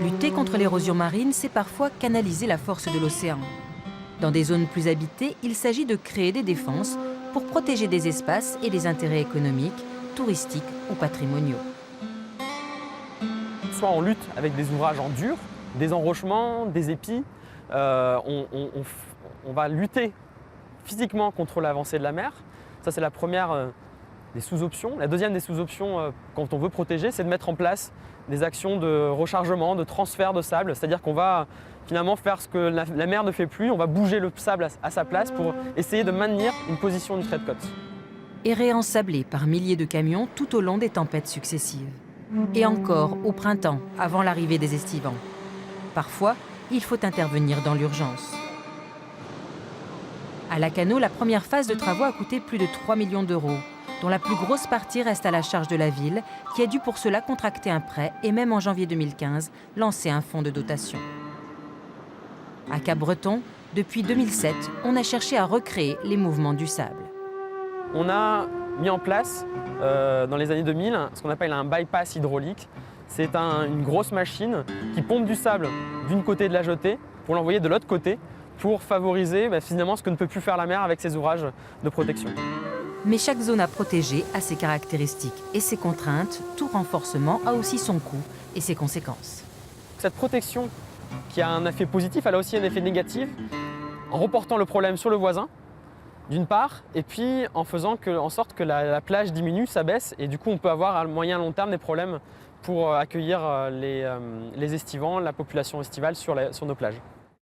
Lutter contre l'érosion marine, c'est parfois canaliser la force de l'océan. Dans des zones plus habitées, il s'agit de créer des défenses pour protéger des espaces et des intérêts économiques, touristiques ou patrimoniaux. Soit on lutte avec des ouvrages en dur, des enrochements, des épis. On va lutter physiquement contre l'avancée de la mer. Ça, c'est la première des sous-options. La deuxième des sous-options, quand on veut protéger, c'est de mettre en place des actions de rechargement, de transfert de sable. C'est-à-dire qu'on va finalement faire ce que la mer ne fait plus. On va bouger le sable à sa place pour essayer de maintenir une position du trait de côte. Errer ensablé par milliers de camions tout au long des tempêtes successives. Et encore au printemps, avant l'arrivée des estivants. Parfois, il faut intervenir dans l'urgence. À Lacanau, la première phase de travaux a coûté plus de 3 millions d'euros, dont la plus grosse partie reste à la charge de la ville, qui a dû pour cela contracter un prêt et même en janvier 2015, lancer un fonds de dotation. À Cap-Breton, depuis 2007, on a cherché à recréer les mouvements du sable. On a mis en place, dans les années 2000, ce qu'on appelle un bypass hydraulique. C'est une grosse machine qui pompe du sable d'une côté de la jetée pour l'envoyer de l'autre côté pour favoriser finalement ce que ne peut plus faire la mer avec ses ouvrages de protection. Mais chaque zone à protéger a ses caractéristiques et ses contraintes. Tout renforcement a aussi son coût et ses conséquences. Cette protection qui a un effet positif, elle a aussi un effet négatif en reportant le problème sur le voisin, d'une part, et puis en faisant en sorte que la plage diminue, s'abaisse, et du coup on peut avoir à moyen et long terme des problèmes pour accueillir les estivants, la population estivale sur nos plages.